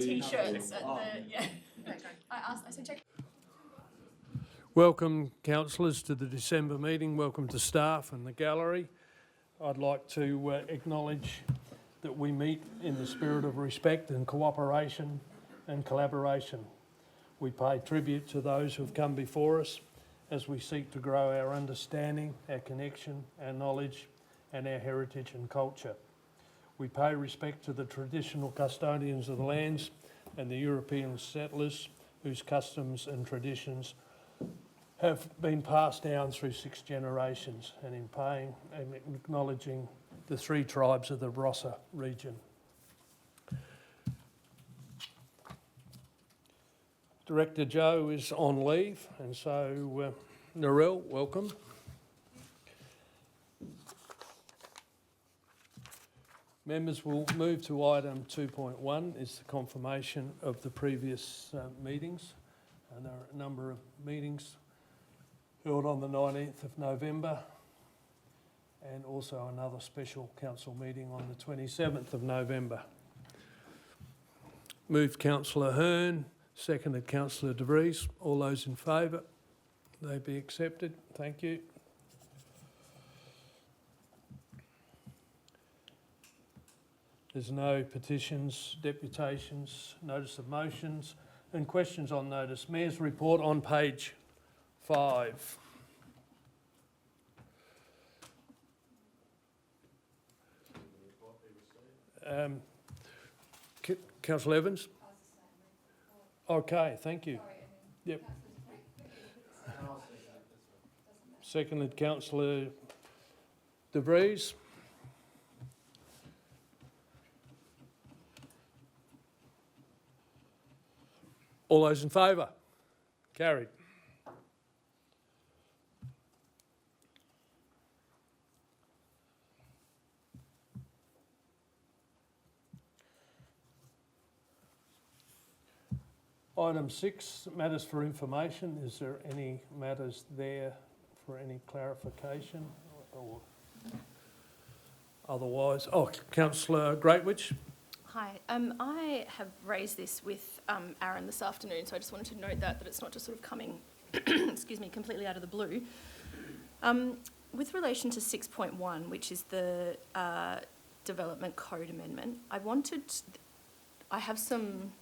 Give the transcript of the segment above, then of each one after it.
T-shirts at the, I said, check. Welcome, councillors, to the December meeting. Welcome to staff and the gallery. I'd like to acknowledge that we meet in the spirit of respect and cooperation and collaboration. We pay tribute to those who have come before us as we seek to grow our understanding, our connection, our knowledge and our heritage and culture. We pay respect to the traditional custodians of the lands and the European settlers whose customs and traditions have been passed down through 6 generations, and in paying and acknowledging the 3 tribes of the Barossa region. Director Joe is on leave, and so Narelle, welcome. Members will move to item 2.1, is the confirmation of the previous meetings. And there are a number of meetings held on the 19th of November and also another special council meeting on the 27th of November. Moved Councillor Hearn, seconded Councillor De Vries. All those in favour? They be accepted. Thank you. There's no petitions, deputations, notice of motions and questions on notice. Mayor's report on page 5. Councillor Evans? Okay, thank you. Yep. Seconded Councillor De Vries. All those in favour? Carried. Item 6, matters for information. Is there any matters there for any clarification or otherwise? Oh, Councillor Greatwich. Hi, I have raised this with Aaron this afternoon, so I just wanted to note that it's not just sort of coming, excuse me, completely out of the blue. With relation to 6.1, which is the Development Code Amendment, I have some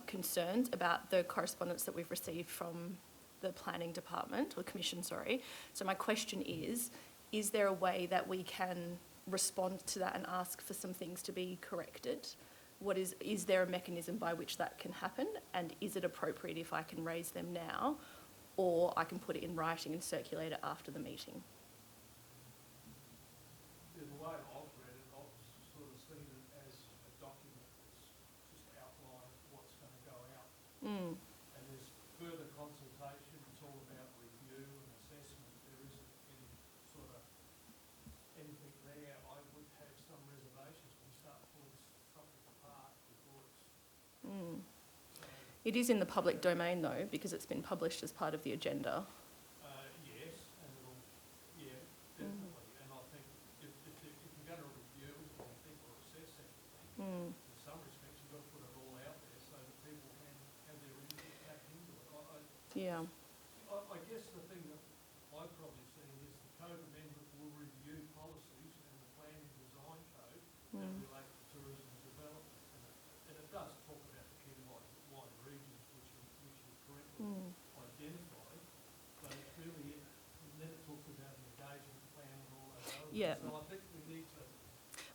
concerns about the correspondence that we've received from the Planning Department, or Commission, sorry. So my question is there a way that we can respond to that and ask for some things to be corrected? Is there a mechanism by which that can happen, and is it appropriate if I can raise them now, or I can put it in writing and circulate it after the meeting? The way I've read it, I've sort of seen it as a document that's just outlined what's going to go out. And there's further consultation. It's all about review and assessment. There isn't any sort of anything there. I would have some reservations when we start pulling something apart before it's... It is in the public domain though, because it's been published as part of the agenda. Yes, and it'll, yeah, definitely. And I think if you're going to review or think or assess anything, in some respects you've got to put it all out there so that people can have their input back into it. I guess the thing that I've probably seen is the code amendment will review policies and the planning design code that relate to tourism development. And it does talk about the key wide regions which you correctly identified, but it really, and then it talks about the engagement plan and all that other Yeah. So I think we need to...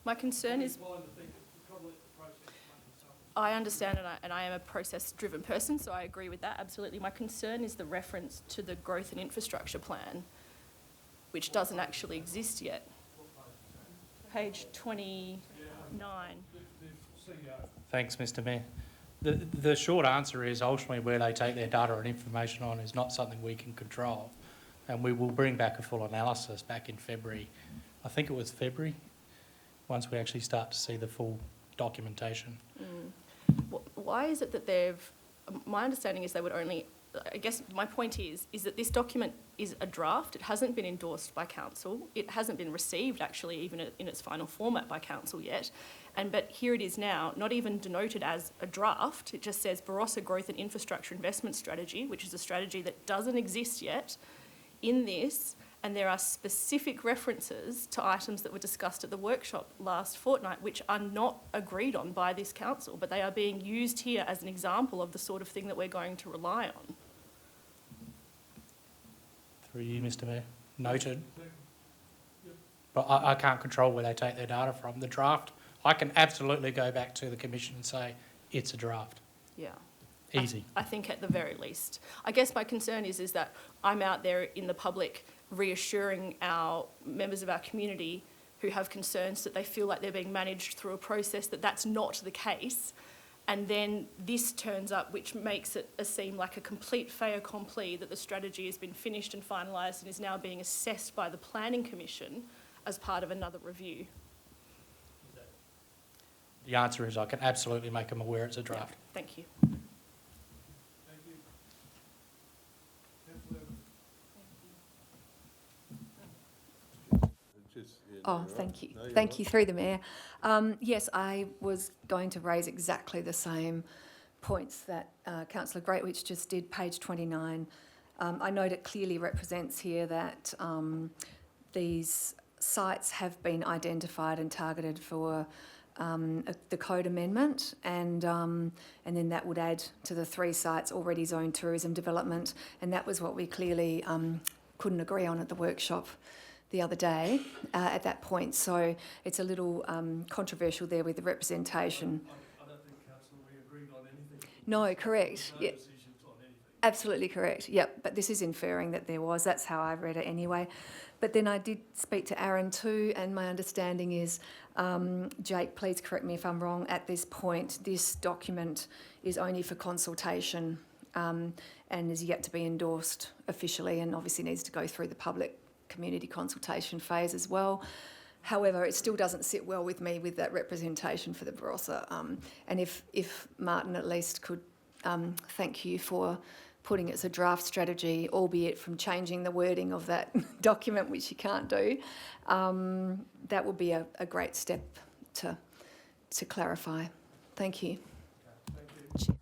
My concern is... I think it's probably the process of making something. I understand, and I am a process-driven person, so I agree with that, absolutely. My concern is the reference to the growth and infrastructure plan, which doesn't actually exist yet. Page 29. Thanks, Mr Mayor. The short answer is ultimately where they take their data and information on is not something we can control, and we will bring back a full analysis back in February. I think it was February, once we actually start to see the full documentation. Why is it that my understanding is they would only I guess my point is that this document is a draft. It hasn't been endorsed by council. It hasn't been received, actually, even in its final format by council yet. But here it is now, not even denoted as a draft. It just says Barossa Growth and Infrastructure Investment Strategy, which is a strategy that doesn't exist yet in this. And there are specific references to items that were discussed at the workshop last fortnight, which are not agreed on by this council, but they are being used here as an example of the sort of thing that we're going to rely on. Through you, Mr Mayor. Noted. But I can't control where they take their data from. The draft, I can absolutely go back to the Commission and say, it's a draft. Yeah. Easy. I think at the very least. I guess my concern is that I'm out there in the public reassuring our members of our community who have concerns that they feel like they're being managed through a process that's not the case. And then this turns up, which makes it seem like a complete fait accompli that the strategy has been finished and finalised and is now being assessed by the Planning Commission as part of another review. The answer is I can absolutely make them aware it's a draft. Yeah, thank you. Oh, thank you. Thank you, through the Mayor. Yes, I was going to raise exactly the same points that Councillor Greatwich just did, page 29. I note it clearly represents here that these sites have been identified and targeted for the code amendment, and then that would add to the 3 sites already zoned tourism development, and that was what we clearly couldn't agree on at the workshop the other day at that point. So it's a little controversial there with the representation. I don't think, Councillor, we agreed on anything. No, correct. No yeah. decisions on anything. Absolutely correct. Yep. But this is inferring that there was. That's how I read it anyway. But then I did speak to Aaron too, and my understanding is, Jake, please correct me if I'm wrong, at this point, this document is only for consultation and is yet to be endorsed officially, and obviously needs to go through the public community consultation phase as well. However, it still doesn't sit well with me with that representation for the Barossa. And if Martin at least could thank you for putting it as a draft strategy, albeit from changing the wording of that document, which you can't do, that would be a great step to clarify. Thank you. Thank you.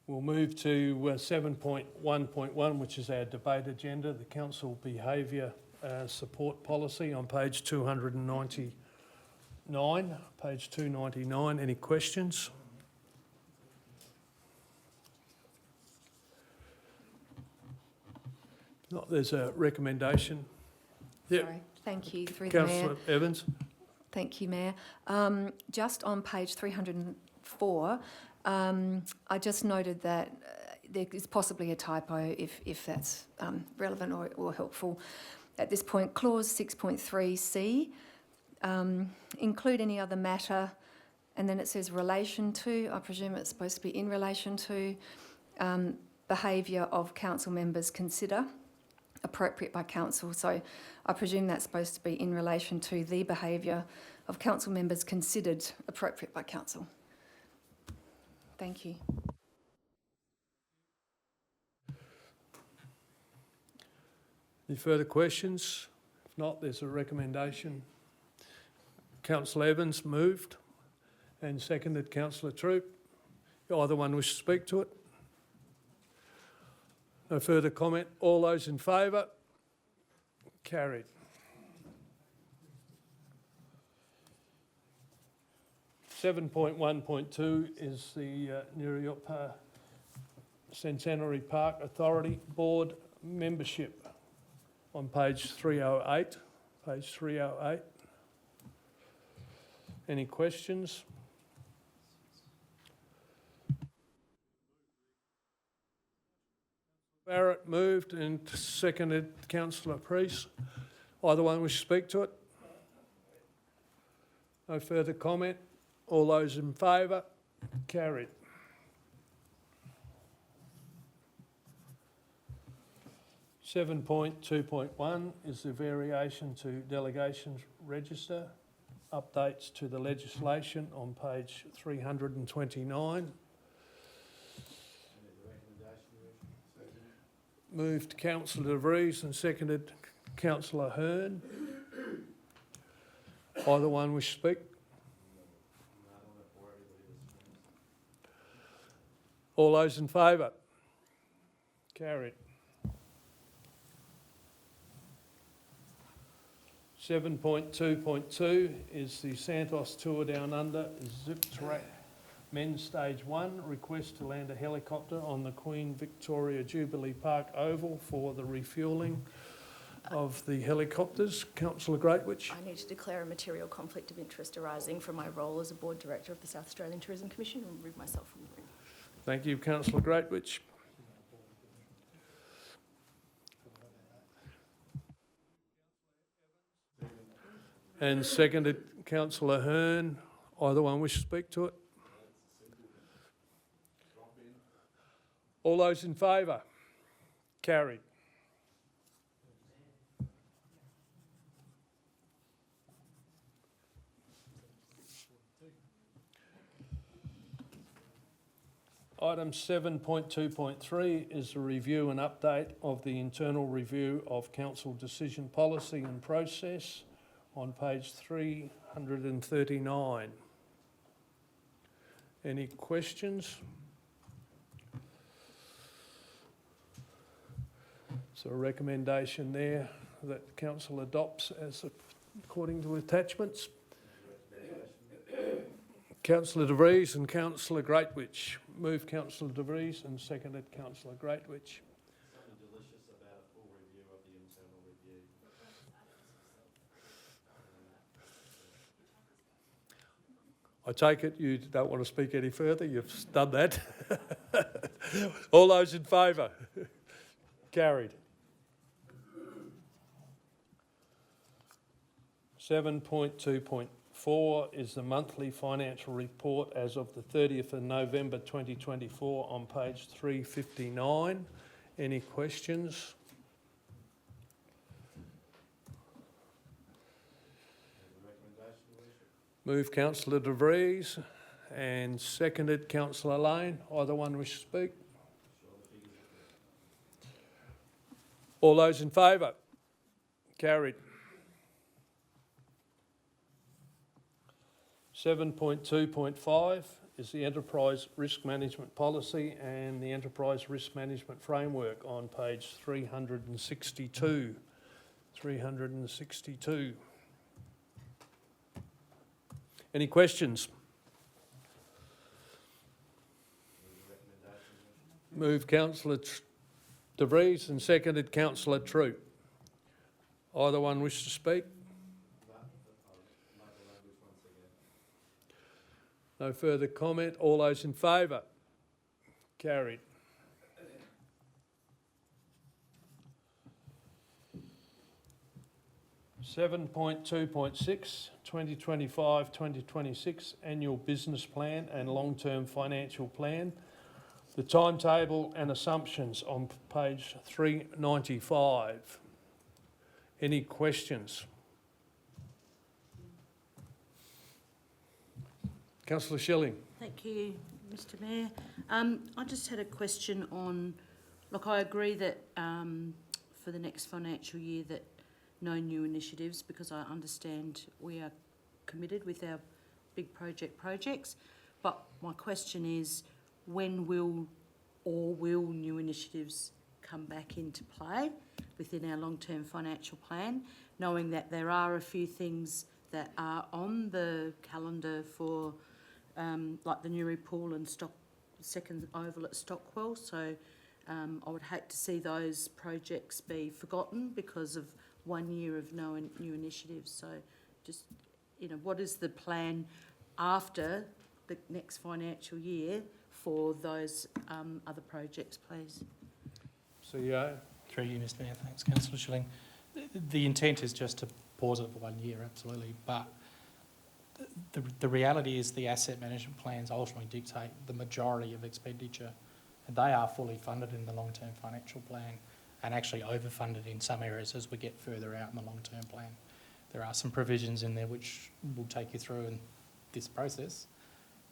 We'll move to 7.1.1, which is our debate agenda, the Council Behaviour Support Policy on page 299. Page 299, any questions? No, there's a recommendation. Yep. Sorry. Thank you, through the Mayor. Councillor Evans. Thank you, Mayor. Just on page 304, I just noted that there is possibly a typo, if that's relevant or helpful. At this point, clause 6.3c, include any other matter, and then it says relation to, I presume it's supposed to be in relation to, behaviour of council members consider appropriate by council. So I presume that's supposed to be in relation to the behaviour of council members considered appropriate by council. Thank you. Any further questions? If not, there's a recommendation. Councillor Evans moved and seconded Councillor Troop. Either one wish to speak to it? No further comment. All those in favour? Carried. (7.1.2) is the Nuriopa Centenary Park Authority Board membership on page 308. Page 308. Any questions? Barrett moved and seconded Councillor Priest. Either one wish to speak to it? No further comment. All those in favour? Carried. 7.2.1 is the variation to delegations register, updates to the legislation on page 329. Moved Councillor De Vries and seconded Councillor Hearn. Either one wish to speak? All those in favour? Carried. 7.2.2 is the Santos Tour Down Under Zip Track Men's Stage 1, request to land a helicopter on the Queen Victoria Jubilee Park Oval for the refuelling of the helicopters. Councillor Greatwich. I need to declare a material conflict of interest arising from my role as a Board Director of the South Australian Tourism Commission and remove myself from the room. Thank you, Councillor Greatwich. And seconded Councillor Hearn. Either one wish to speak to it? All those in favour? Carried. Item 7.2.3 is a review and update of the internal review of council decision policy and process on page 339. Any questions? So a recommendation there that council adopts as according to attachments. Councillor De Vries and Councillor Greatwich. Moved Councillor De Vries and seconded Councillor Greatwich. Something delicious about a full review of the internal review. I take it you don't want to speak any further. You've done that. All those in favour? Carried. 7.2.4 is the monthly financial report as of the 30th of November 2024 on page 359. Any questions? Moved Councillor De Vries and seconded Councillor Lane. Either one wish to speak? All those in favour? Carried. 7.2.5 is the Enterprise Risk Management Policy and the Enterprise Risk Management Framework on page 362. 362. Any questions? Moved Councillor De Vries and seconded Councillor Troop. Either one wish to speak? No further comment. All those in favour? Carried. (7.2.6) 2025-2026 Annual Business Plan and Long-Term Financial Plan. The timetable and assumptions on page 395. Any questions? Councillor Schilling. Thank you, Mr Mayor. I just had a question on, look, I agree that for the next financial year that no new initiatives, because I understand we are committed with our big projects. But my question is, when will new initiatives come back into play within our long-term financial plan, knowing that there are a few things that are on the calendar for like the Newry Pool and second oval at Stockwell. So I would hate to see those projects be forgotten because of 1 year of no new initiatives. So just, what is the plan after the next financial year for those other projects, please? CEO. Through you, Mr Mayor. Thanks, Councillor Schilling. The intent is just to pause it for 1 year, absolutely. But the reality is the asset management plans ultimately dictate the majority of expenditure, and they are fully funded in the long-term financial plan. and actually overfunded in some areas as we get further out in the long-term plan. There are some provisions in there which will take you through in this process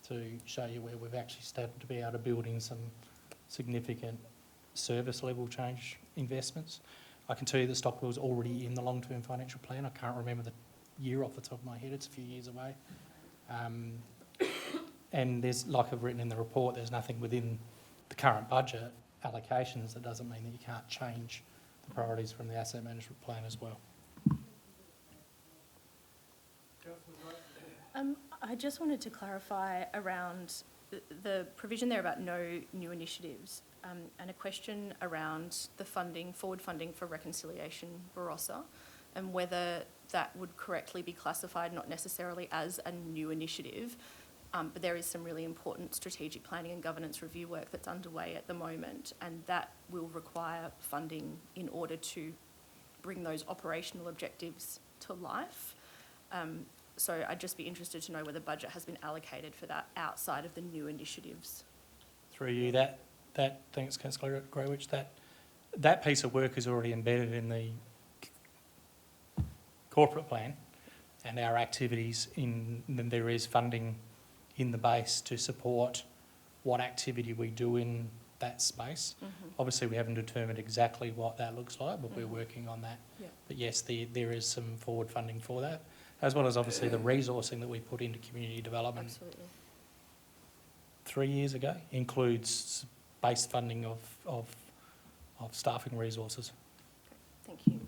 to show you where we've actually started to be able to build in some significant service level change investments. I can tell you that Stockwell's already in the long-term financial plan. I can't remember the year off the top of my head, it's a few years away. And there's, like I've written in the report, there's nothing within the current budget allocations that doesn't mean that you can't change the priorities from the asset management plan as well. I just wanted to clarify around the provision there about no new initiatives, and a question around the funding, forward funding for reconciliation Barossa, and whether that would correctly be classified not necessarily as a new initiative, but there is some really important strategic planning and governance review work that's underway at the moment, and that will require funding in order to bring those operational objectives to life. So I'd just be interested to know whether budget has been allocated for that outside of the new initiatives. Through you, thanks Councillor Greywich, that piece of work is already embedded in the corporate plan and our activities then there is funding in the base to support what activity we do in that space. Mm-hmm. Obviously we haven't determined exactly what that looks like, but we're working on that. Yeah. But yes, there is some forward funding for that, as well as obviously the resourcing that we put into community development Absolutely. 3 years ago includes base funding of staffing resources. Thank you.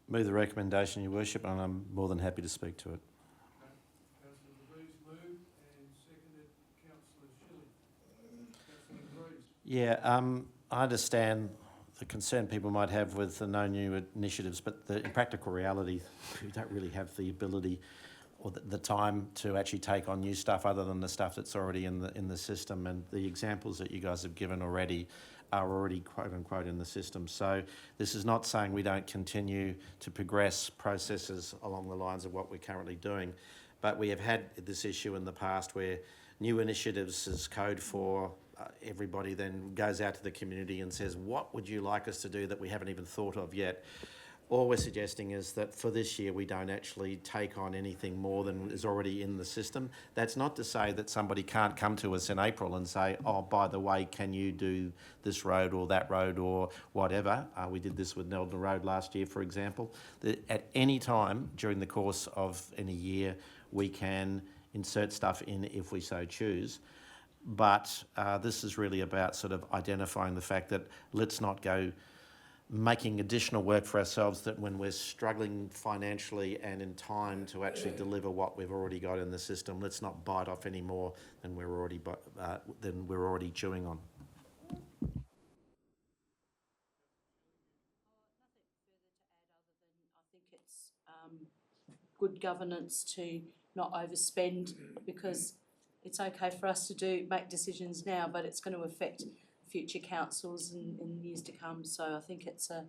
Move the recommendation, Your Worship, and I'm more than happy to speak to it. Councillor DeVries moved and seconded Councillor Shilling. Councillor DeVries. Yeah, I understand the concern people might have with the no new initiatives, but in practical reality, we don't really have the ability or the time to actually take on new stuff other than the stuff that's already in the system. And the examples that you guys have given already are already quote unquote in the system. So this is not saying we don't continue to progress processes along the lines of what we're currently doing, but we have had this issue in the past where new initiatives is code for everybody then goes out to the community and says, what would you like us to do that we haven't even thought of yet? All we're suggesting is that for this year we don't actually take on anything more than is already in the system. That's not to say that somebody can't come to us in April and say, oh, by the way, can you do this road or that road or whatever? We did this with Neldon Road last year, for example. At any time during the course of any year, we can insert stuff in if we so choose. But this is really about sort of identifying the fact that let's not go making additional work for ourselves that when we're struggling financially and in time to actually deliver what we've already got in the system, let's not bite off any more than we're already chewing on. I think it's good governance to not overspend, because it's okay for us to make decisions now, but it's going to affect future councils in years to come. So I think it's a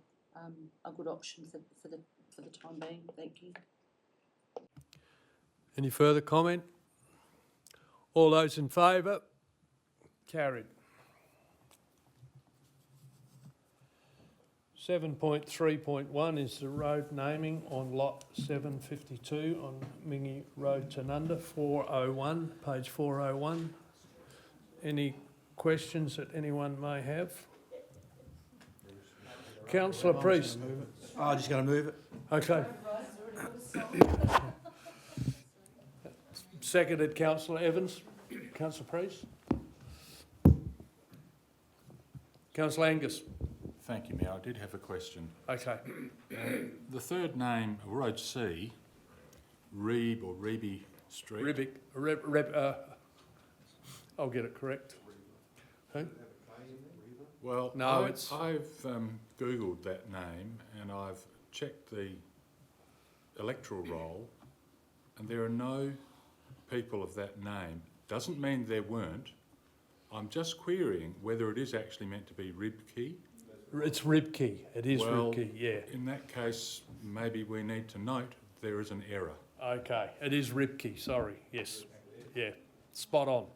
good option for the time being. Thank you. Any further comment? All those in favour? Carried. 7.3.1 is the road naming on lot 752 on Mingy Road, Tanunda, 401, page 401. Any questions that anyone may have? Councillor Priest. I'm just going to move it. Okay. Seconded Councillor Evans. Councillor Priest. Councillor Angus. Thank you, Mayor. I did have a question. Okay. The third name, Road C, Reeb or Reeby Street. I'll get it correct. Who? Well, No, I've Googled that name and I've checked the electoral roll and there are no people of that name. Doesn't mean there weren't. I'm just querying whether it is actually meant to be Ribkey. It's Ribkey. It is Well, Ribkey, yeah. In that case, maybe we need to note there is an error. Okay, it is Ribkey, sorry, yes. Yeah, spot on.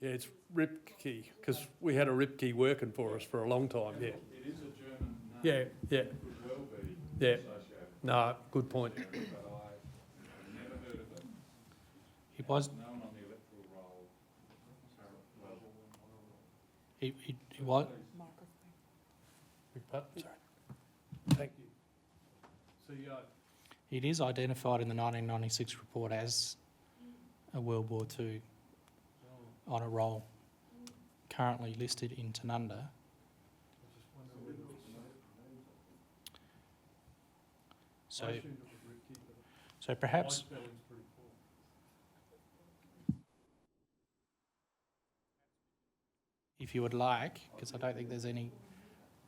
Yeah, it's Ripke, because we had a Ripke working for us for a long time, yeah. It is a German name. Yeah, yeah, It could well be yeah. associated No, good point. with it, but I've never heard of it. It was, No one on the electoral roll. Well, it was, Sorry. Thank you. CEO. it is identified in the 1996 report as a World War II honour roll, currently listed in Tanunda. So perhaps if you would like, because I don't think there's any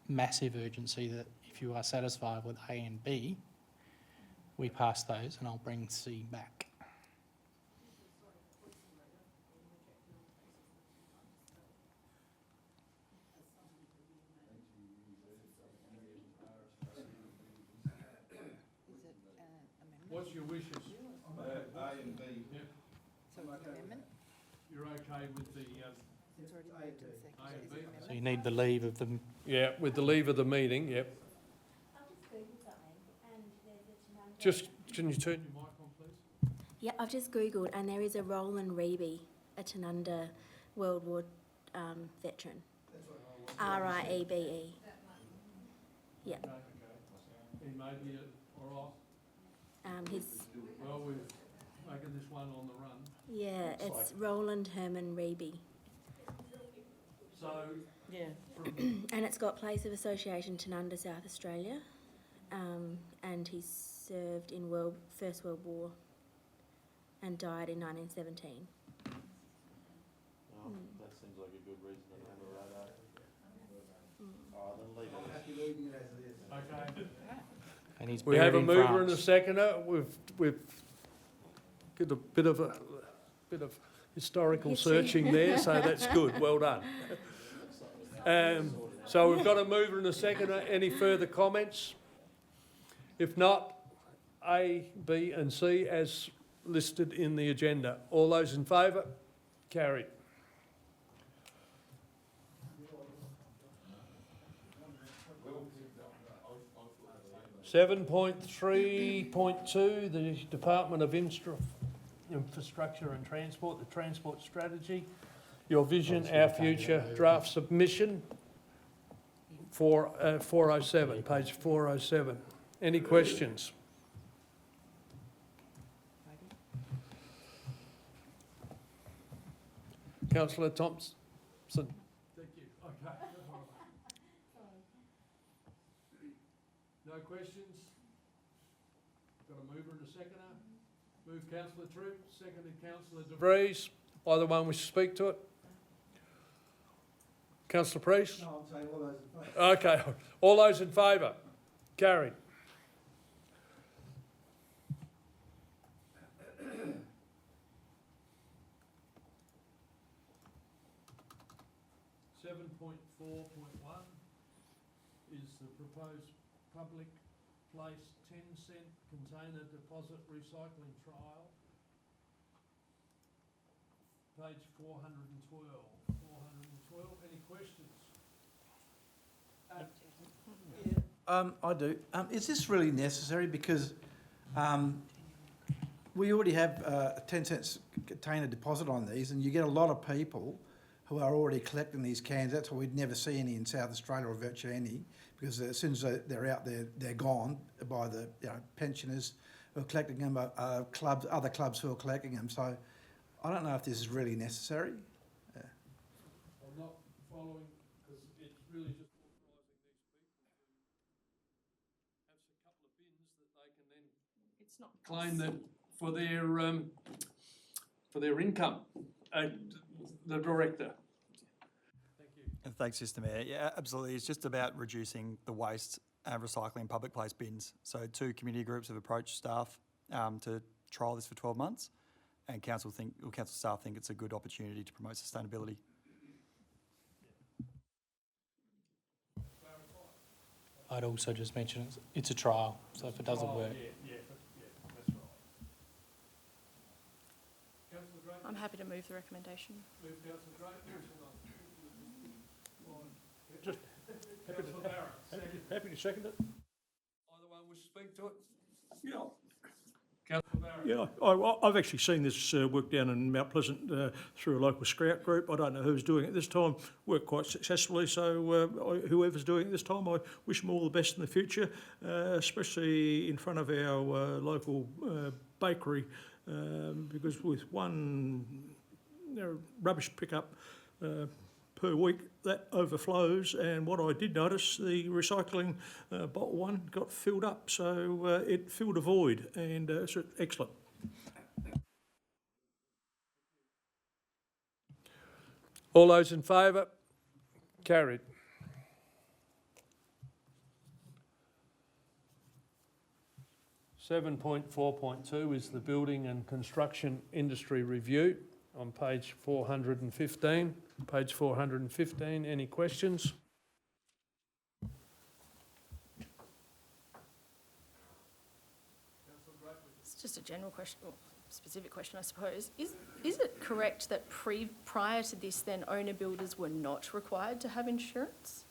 massive urgency, that if you are satisfied with A and B, we pass those and I'll bring C back. What's your wishes? A and B. Yep. So it's amendment? You're okay with the, It's already moved to the second. A and So B? is it So you need the leave of them. yeah, with the leave of the meeting, yep. I've just Googled something and there's a Tanunda. Just, can you turn your mic on, please? Yeah, I've just Googled and there is a Roland Reeby, a Tanunda World War veteran. RIEBE. Yeah. Okay. He may be all His, right. Well, we've making this one on the run. yeah, it's Roland Herman Reeby. So, Yeah. And it's got place of association Tanunda, South Australia. And he served in First World War and died in 1917. Well, that seems like a good reason to have a radar. All right, then leave it. okay. And he's We have buried a in mover and a France. seconder. We've got a bit of historical History. searching there, so that's good. Well done. So we've got a mover and a seconder. Any further comments? If not, A, B and C as listed in the agenda. All those in favour? Carried. Seven point 3.2, the Department of Infrastructure and Transport, the Transport Strategy. Your vision, our future, draft submission, 407, page 407. Any questions? Councillor Thompson? Thank you. Okay. No questions? Got a mover and a seconder? Move councillor Troop, seconded councillor De Vries. Either one wish to speak to it? Councillor Priest? No, I'm saying all those in favour. Okay, all those in favour? Carried. Seven point 4.1 is the proposed public place 10-cent container deposit recycling trial. Page 412. 412. Any questions? I do. Is this really necessary? Because we already have a 10 cents container deposit on these, and you get a lot of people who are already collecting these cans. That's why we'd never see any in South Australia, or virtually any, because as soon as they're out there, they're gone by the pensioners who are collecting them, clubs, other clubs who are collecting them. So I don't know if this is really necessary. I'm not following, because it's really just authorising these people to have a couple of bins that they can then It's not claim that for their income. The director. Thank you. And thanks, Mr Mayor. Yeah, absolutely. It's just about reducing the waste and recycling in public place bins. So 2 community groups have approached staff to trial this for 12 months, and council staff think it's a good opportunity to promote sustainability. I'd also just mention it's a trial, so if it doesn't work. Yeah, that's right. Councillor Gray? I'm happy to move the recommendation. Just happy to second it. Either one wish to speak to it? Yeah. Yeah, I've actually seen this work down in Mount Pleasant through a local scout group. I don't know who's doing it this time. Worked quite successfully, so whoever's doing it this time, I wish them all the best in the future, especially in front of our local bakery, because with one rubbish pickup per week, that overflows, and what I did notice, the recycling bottle one got filled up, so it filled a void, and it's excellent. All those in favour? Carried. Seven 7.4.2 is the Building and Construction Industry Review on page 415. Page 415, any questions? It's just a general question, or specific question, I suppose. Is it correct that prior to this, then owner builders were not required to have insurance?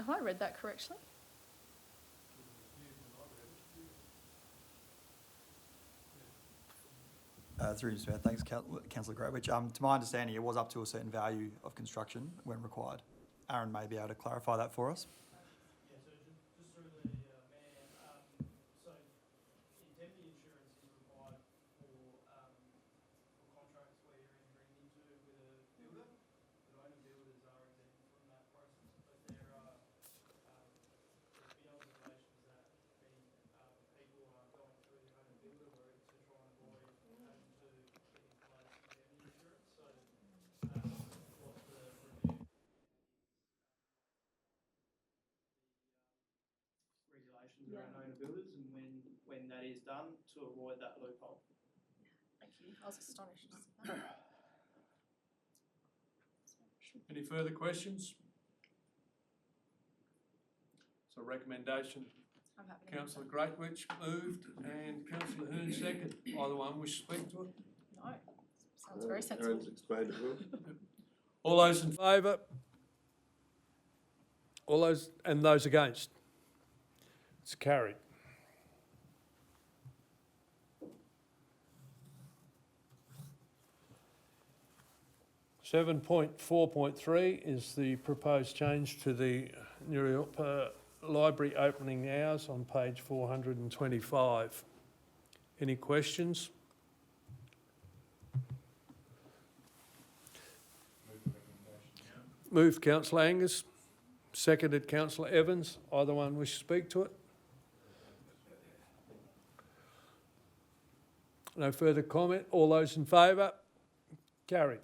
Have I read that correctly? Through you, Mr. Mayor. Thanks, Councillor Greatwich. To my understanding, it was up to a certain value of construction when required. Aaron may be able to clarify that for us. Yeah, so just through the Mayor, so indemnity insurance is required for contracts where you're entering into with a builder, but owner builders are exempt from that process, but there are there's been observations that people are going through the owner builder route to try and avoid having to get in place indemnity insurance, so what the review regulations around owner builders, and when that is done, to avoid that loophole. Thank you. I was astonished. Any further questions? So recommendation, I'm happy to. Councillor Greatwich moved and Councillor Hearn second. Either one wish to speak to it? No. Sounds very sensible. Aaron's explained it well. All those in favour? All those, and those against? It's carried. Seven 7.4.3 is the proposed change to the Nuriupa Library opening hours on page 425. Any questions? Moved Councillor Angus, seconded Councillor Evans. Either one wish to speak to it? No further comment. All those in favour? Carried.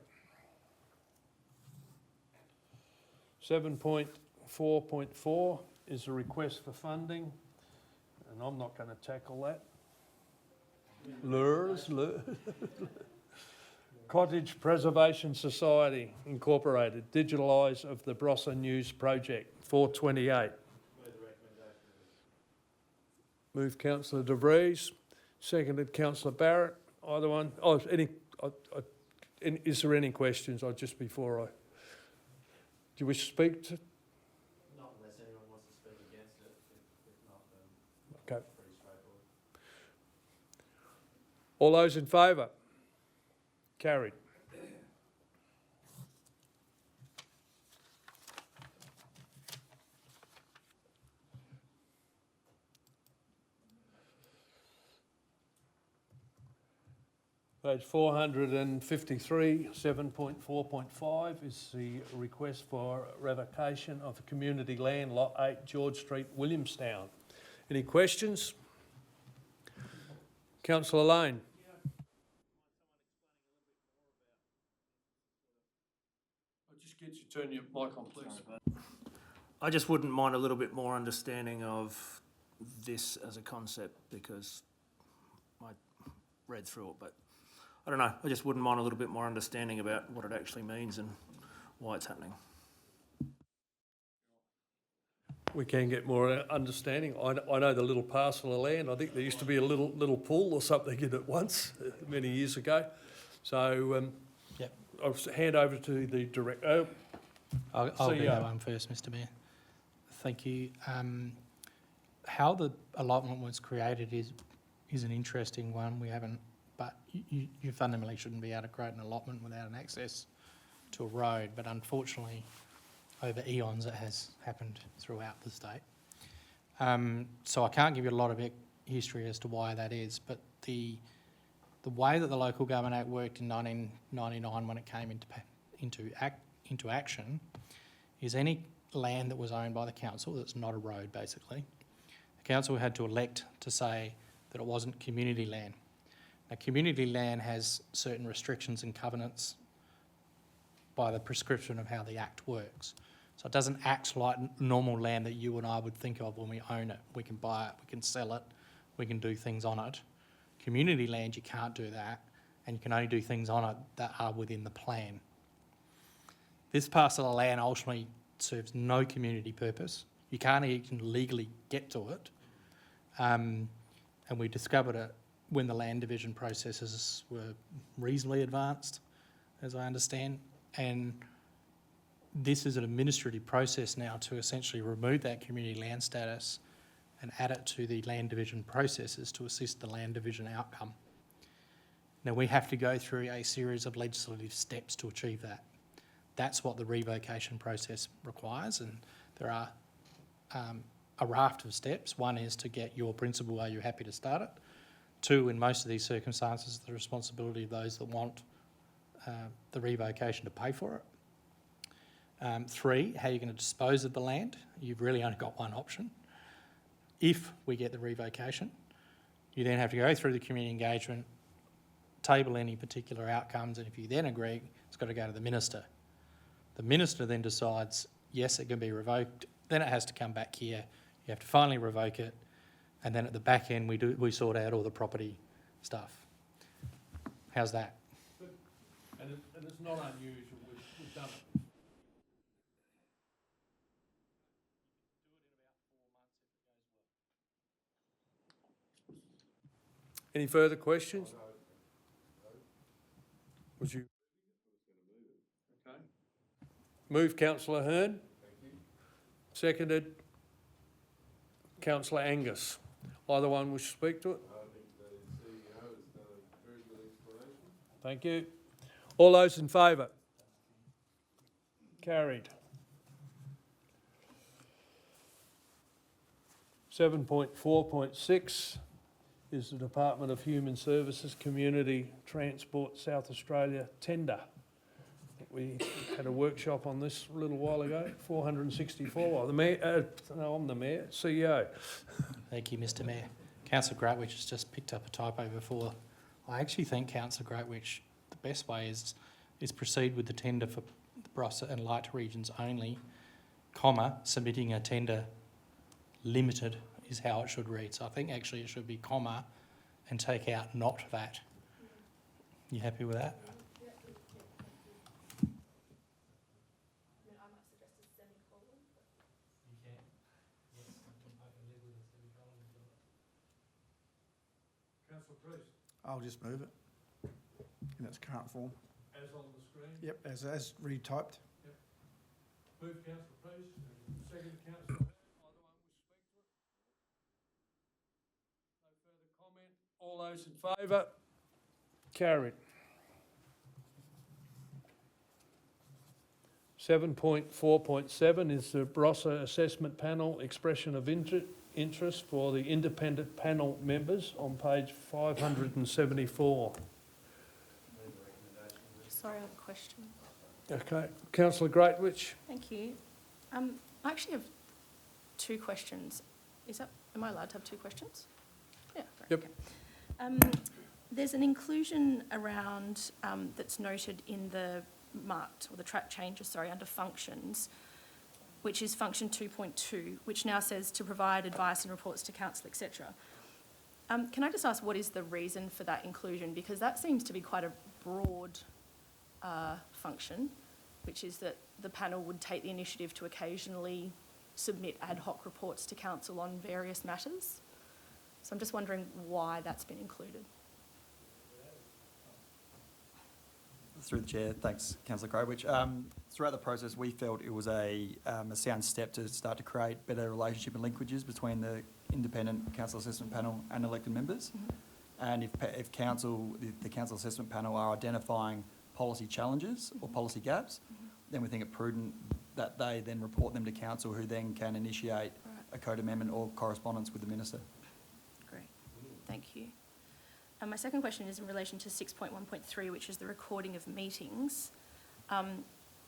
7.4.4 is a request for funding, and I'm not going to tackle that. Lures. Cottage Preservation Society Incorporated, Digitalise of the Barossa News Project, 428. Moved Councillor De Vries, seconded Councillor Barrett. Either one. Oh, is there any questions? Just before I. Do you wish to speak to? Not unless anyone wants to speak against it. If not, then Okay. it's pretty straightforward. All those in favour? Carried. Page 453, 7.4.5 is the request for revocation of community land, Lot 8, George Street, Williamstown. Any questions? Councillor Lane. I'll just get you to turn your mic on, please. I just wouldn't mind a little bit more understanding of this as a concept, because I read through it, but I don't know, I just wouldn't mind a little bit more understanding about what it actually means and why it's happening. We can get more understanding. I know the little parcel of land. I think there used to be a little pool or something in it once, many years ago. So Yep. I'll hand over to the director. I'll do CEO. that one first, Mr Mayor. Thank you. How the allotment was created is an interesting one. We haven't, but you fundamentally shouldn't be able to create an allotment without an access to a road. But unfortunately, over eons, it has happened throughout the state. So I can't give you a lot of history as to why that is, but the way that the Local Government Act worked in 1999 when it came into action is any land that was owned by the council that's not a road, basically, the council had to elect to say that it wasn't community land. Now, community land has certain restrictions and covenants by the prescription of how the Act works. So it doesn't act like normal land that you and I would think of when we own it. We can buy it, we can sell it, we can do things on it. Community land, you can't do that, and you can only do things on it that are within the plan. This parcel of land ultimately serves no community purpose. You can't even legally get to it. And we discovered it when the land division processes were reasonably advanced, as I understand. And this is an administrative process now to essentially remove that community land status and add it to the land division processes to assist the land division outcome. Now, we have to go through a series of legislative steps to achieve that. That's what the revocation process requires, and there are a raft of steps. One is to get your principal, are you happy to start it? Two, in most of these circumstances, the responsibility of those that want the revocation to pay for it. Three, how you're going to dispose of the land. You've really only got one option. If we get the revocation, you then have to go through the community engagement, table any particular outcomes, and if you then agree, it's got to go to the minister. The minister then decides, yes, it can be revoked, then it has to come back here, you have to finally revoke it, and then at the back end we sort out all the property stuff. How's that? And it's not unusual, we've done it. Any further questions? Would you? Okay. Move Councillor Hearn. Seconded Councillor Angus. Either one wish to speak to it? I think the CEO has done a very good explanation. Thank you. All those in favour? Carried. 7.4.6 is the Department of Human Services Community Transport South Australia tender. I think we had a workshop on this a little while ago, 464. The Mayor, no, I'm the Mayor, CEO. Thank you, Mr Mayor. Councillor Gratwich has just picked up a typo before. I actually think, Councillor Gratwich, the best way is proceed with the tender for the Barossa and Light regions only, comma, submitting a tender limited is how it should read. So I think actually it should be comma and take out not that. You happy with that? I'll just move it in its current form. As on the screen? Yep, as retyped. Yep. Move Councillor Priest, second Councillor Hearn. Either one wish to speak to it? No further comment. All those in favour? Carried. 7.4.7 is the Barossa Assessment Panel expression of interest for the independent panel members on page 574. Sorry, I have a question. Okay, Councillor Greatwich. Thank you. I actually have two questions. Am I allowed to have two questions? Yeah. Great, Yep. okay. There's an inclusion around that's noted in the marked, or the track changes, sorry, under functions, which is function 2.2, which now says to provide advice and reports to council, etc. Can I just ask what is the reason for that inclusion? Because that seems to be quite a broad function, which is that the panel would take the initiative to occasionally submit ad hoc reports to council on various matters. So I'm just wondering why that's been included. Through the chair, thanks, Councillor Crowbridge. Throughout the process, we felt it was a sound step to start to create better relationship and linkages between the independent council assessment panel and elected members. And if the council assessment panel are identifying policy challenges or policy gaps, then we think it prudent that they then report them to council, who then can initiate a code amendment or correspondence with the minister. Great, thank you. My second question is in relation to 6.1.3, which is the recording of meetings,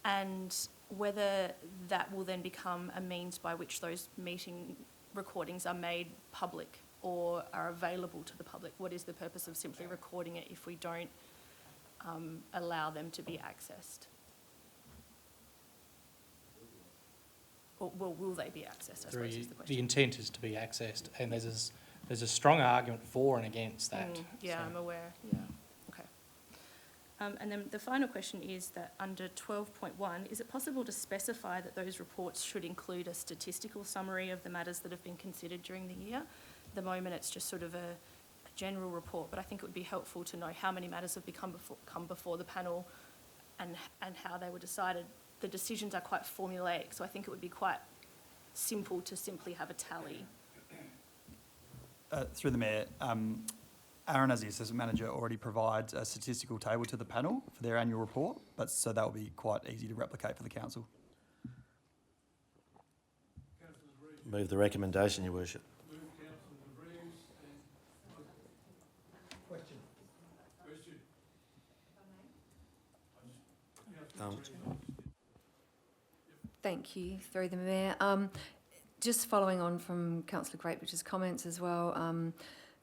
and whether that will then become a means by which those meeting recordings are made public or are available to the public. What is the purpose of simply recording it if we don't allow them to be accessed? Or will they be accessed, I suppose is the question. The intent is to be accessed, and there's a strong argument for and against that. Yeah, so. I'm aware, yeah, okay. And then the final question is that under 12.1, is it possible to specify that those reports should include a statistical summary of the matters that have been considered during the year? At the moment, it's just sort of a general report, but I think it would be helpful to know how many matters have come before the panel and how they were decided. The decisions are quite formulaic, so I think it would be quite simple to simply have a tally. Through the Mayor, Aaron, as the assessment manager, already provides a statistical table to the panel for their annual report, so that will be quite easy to replicate for the council. Move the recommendation, Your Worship. Move Councillor De Vries. Question. Thank you, through the Mayor. Just following on from Councillor Greatbridge's comments as well,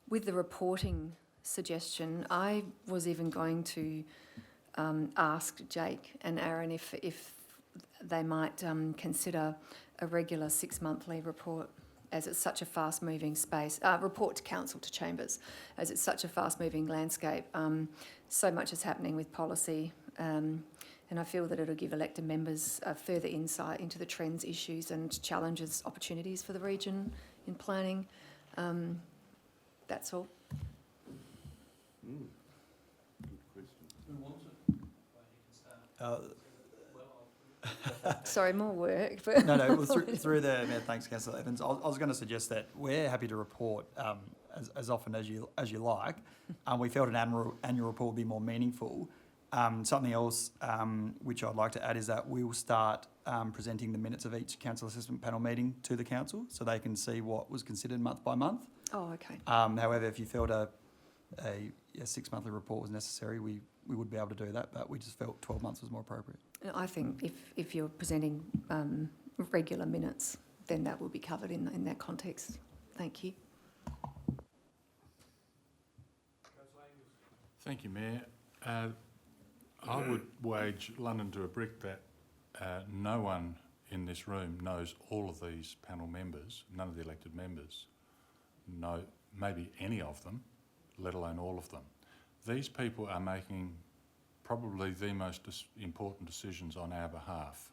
with the reporting suggestion, I was even going to ask Jake and Aaron if they might consider a regular 6-monthly report, as it's such a fast-moving space, report to council, to chambers, as it's such a fast-moving landscape. So much is happening with policy, and I feel that it'll give elected members further insight into the trends, issues and challenges, opportunities for the region in planning. That's all. Good question. Who wants it? Sorry, more work. But No, well, through the Mayor, thanks, Councillor Evans. I was going to suggest that we're happy to report as often as you like. We felt an annual report would be more meaningful. Something else which I'd like to add is that we'll start presenting the minutes of each council assessment panel meeting to the council, so they can see what was considered month by month. Oh, okay. However, if you felt a 6-monthly report was necessary, we would be able to do that, but we just felt 12 months was more appropriate. I think if you're presenting regular minutes, then that will be covered in that context. Thank you. Thank you, Mayor. I would wage London to a brick that no one in this room knows all of these panel members, none of the elected members know maybe any of them, let alone all of them. These people are making probably the most important decisions on our behalf.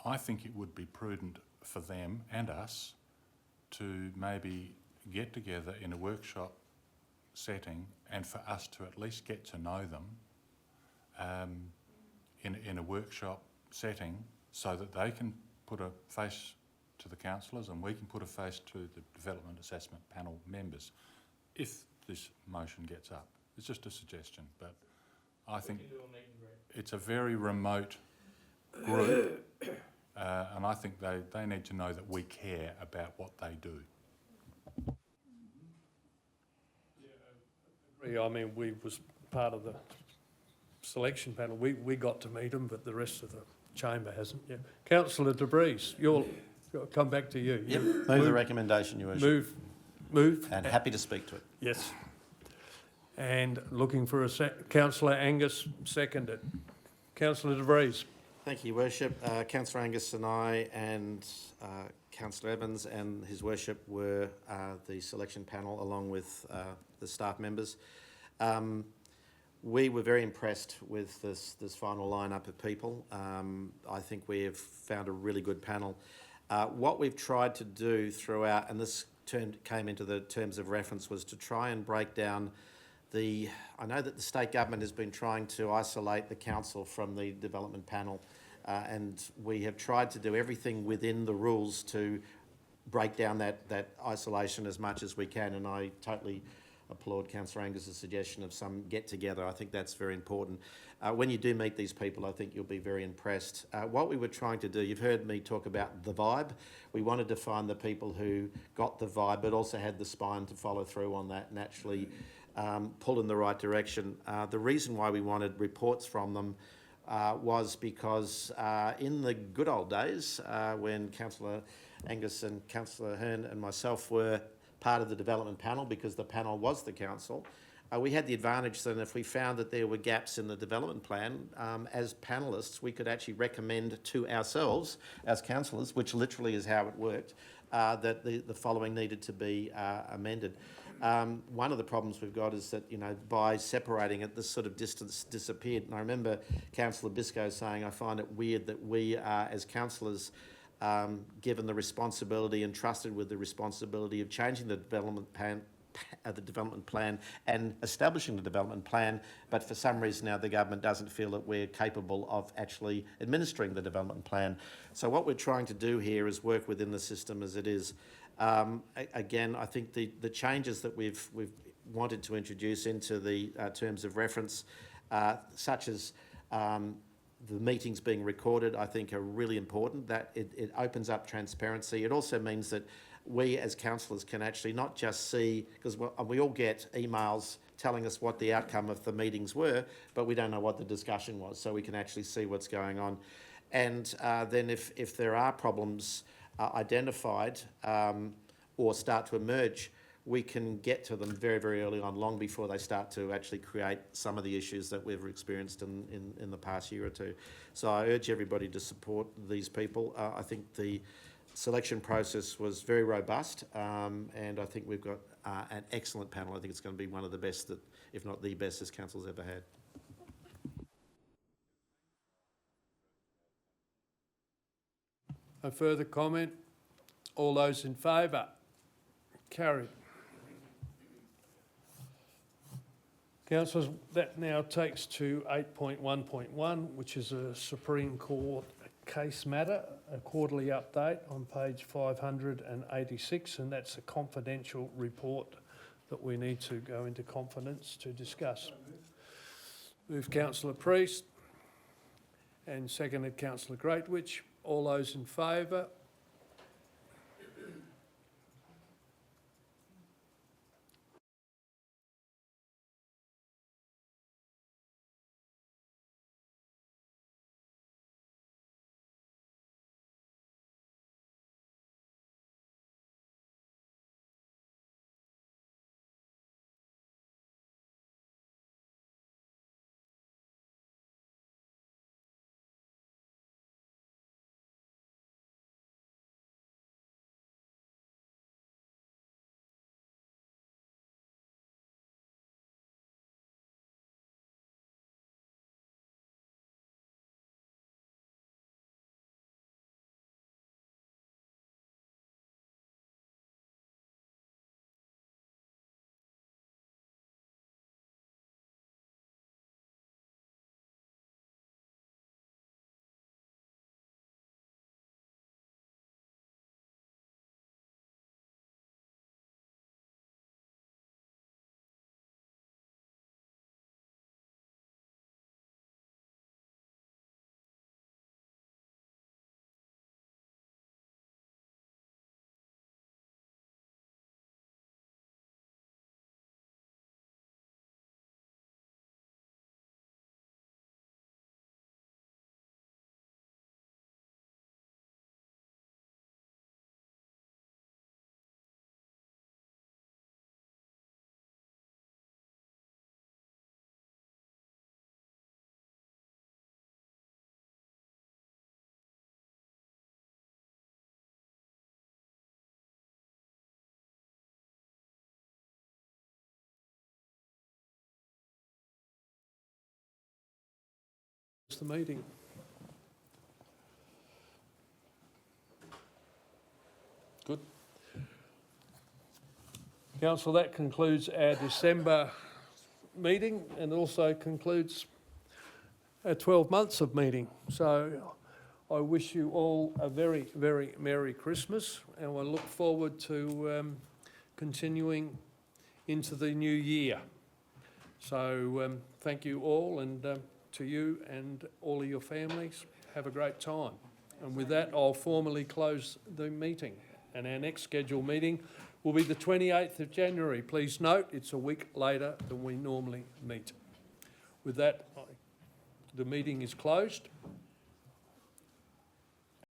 I think it would be prudent for them and us to maybe get together in a workshop setting and for us to at least get to know them in a workshop setting, so that they can put a face to the councillors and we can put a face to the development assessment panel members if this motion gets up. It's just a suggestion, but I think it's a very remote group and I think they need to know that we care about what they do. I mean, we was part of the selection panel. We got to meet them, but the rest of the chamber hasn't. Yeah. Councillor De Vries, you'll come back to you. Yep. Move the recommendation, Your Worship. Move. And happy to speak to it. Yes. And looking for a Councillor Angus, seconded. Councillor De Vries. Thank you, Your Worship. Councillor Angus and I and Councillor Evans and His Worship were the selection panel along with the staff members. We were very impressed with this final lineup of people. I think we have found a really good panel. What we've tried to do throughout, and this term came into the terms of reference, was to try and break down I know that the state government has been trying to isolate the council from the development panel, and we have tried to do everything within the rules to break down that isolation as much as we can, and I totally applaud Councillor Angus's suggestion of some get-together. I think that's very important. When you do meet these people, I think you'll be very impressed. What we were trying to do, you've heard me talk about the vibe. We wanted to find the people who got the vibe, but also had the spine to follow through on that and actually pull in the right direction. The reason why we wanted reports from them was because in the good old days, when Councillor Angus and Councillor Hearn and myself were part of the development panel, because the panel was the council, we had the advantage that if we found that there were gaps in the development plan, as panellists, we could actually recommend to ourselves as councillors, which literally is how it worked, that the following needed to be amended. One of the problems we've got is that, you know, by separating it, this sort of distance disappeared. And I remember Councillor Biscoe saying, I find it weird that we are, as councillors, given the responsibility and trusted with the responsibility of changing the development plan and establishing the development plan, but for some reason now the government doesn't feel that we're capable of actually administering the development plan. So what we're trying to do here is work within the system as it is. Again, I think the changes that we've wanted to introduce into the terms of reference, such as the meetings being recorded, I think are really important. That it opens up transparency. It also means that we as councillors can actually not just see, because we all get emails telling us what the outcome of the meetings were, but we don't know what the discussion was, so we can actually see what's going on. And then if there are problems identified or start to emerge, we can get to them very, very early on, long before they start to actually create some of the issues that we've experienced in the past year or two. So I urge everybody to support these people. I think the selection process was very robust, and I think we've got an excellent panel. I think it's going to be one of the best, that, if not the best, this council's ever had. A further comment? All those in favour? Carried. Councillors, that now takes to 8.1.1, which is a Supreme Court case matter, a quarterly update on page 586, and that's a confidential report that we need to go into confidence to discuss. Moved Councillor Priest and seconded Councillor Greatwich. All those in favour? The meeting. Good. Council, that concludes our December meeting and also concludes our 12 months of meeting. So I wish you all a very, very Merry Christmas, and I look forward to continuing into the new year. So thank you all, and to you and all of your families, have a great time. And with that, I'll formally close the meeting. And our next scheduled meeting will be the 28th of January. Please note, it's a week later than we normally meet. With that, the meeting is closed.